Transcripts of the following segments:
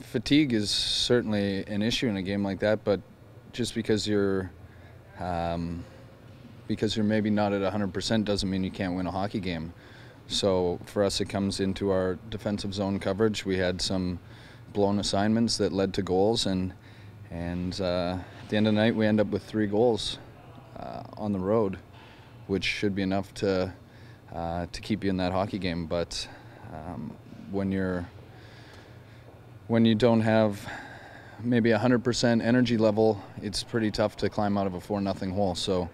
Fatigue is certainly an issue in a game like that, but just because you're maybe not at 100% doesn't mean you can't win a hockey game. So for us, it comes into our defensive zone coverage. We had some blown assignments that led to goals, and at the end of the night, we end up with 3 goals on the road, which should be enough to keep you in that hockey game. But when you don't have maybe 100% energy level, it's pretty tough to climb out of a 4-0 hole. So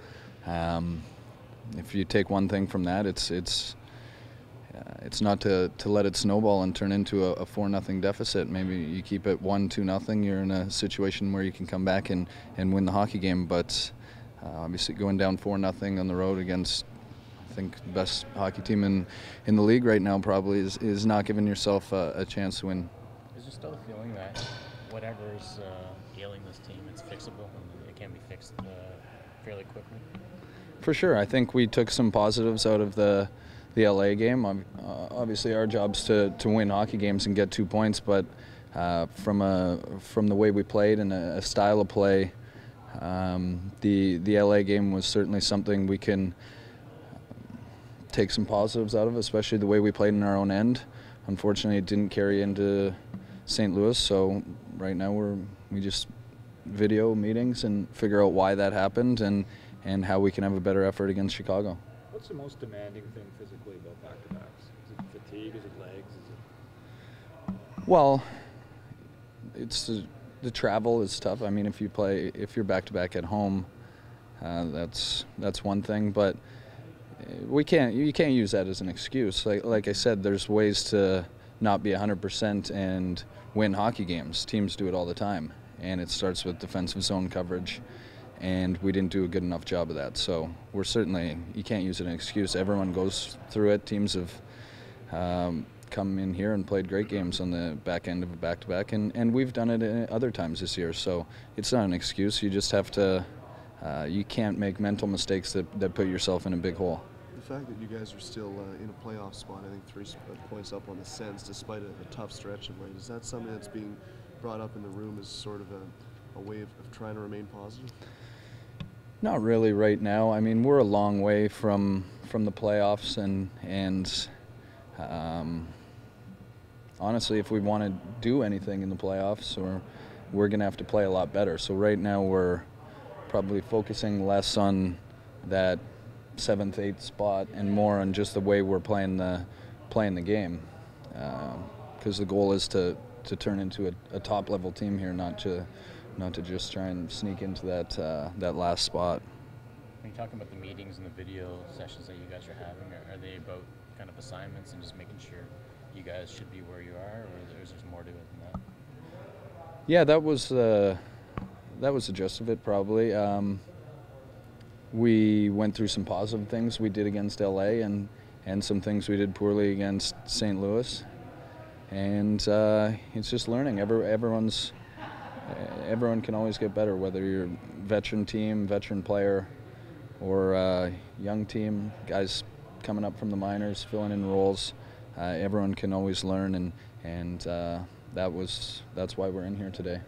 if you take one thing from that, it's not to let it snowball and turn into a 4-0 deficit. Maybe you keep it 1-2-0. You're in a situation where you can come back and win the hockey game. But obviously, going down 4-0 on the road against, I think, the best hockey team in the league right now probably is not giving yourself a chance to win. Is there still a feeling that whatever's ailing this team, it's fixable and it can be fixed fairly quickly? For sure. I think we took some positives out of the LA game. Obviously, our job's to win hockey games and get 2 points, but from the way we played and a style of play, the LA game was certainly something we can take some positives out of, especially the way we played in our own end. Unfortunately, it didn't carry into St. Louis, so right now we just video meetings and figure out why that happened and how we can have a better effort against Chicago. What's the most demanding thing physically about back-to-backs? Is it fatigue? Is it legs? Is it... Well, it's the travel is tough. I mean, if you're back-to-back at home, that's one thing. But you can't use that as an excuse. Like I said, there's ways to not be 100% and win hockey games. Teams do it all the time, and it starts with defensive zone coverage. And we didn't do a good enough job of that. So you can't use it as an excuse. Everyone goes through it. Teams have come in here and played great games on the back end of a back-to-back, and we've done it other times this year. So it's not an excuse. You just have to, you can't make mental mistakes that put yourself in a big hole. The fact that you guys are still in a playoff spot, I think 3 points up on the Sens, despite a tough stretch of late, is that something that's being brought up in the room as sort of a way of trying to remain positive? Not really right now. I mean, we're a long way from the playoffs, and honestly, if we want to do anything in the playoffs, we're going to have to play a lot better. So right now we're probably focusing less on that 7th, 8th spot and more on just the way we're playing the game. Because the goal is to turn into a top-level team here, not to just try and sneak into that last spot. When you're talking about the meetings and the video sessions that you guys are having, are they about kind of assignments and just making sure you guys should be where you are, or is there more to it than that? Yeah, that was the gist of it, probably. We went through some positive things we did against LA and some things we did poorly against St. Louis. And it's just learning. Everyone can always get better, whether you're a veteran team, veteran player, or a young team, guys coming up from the minors, filling in roles. Everyone can always learn, and that's why we're in here today.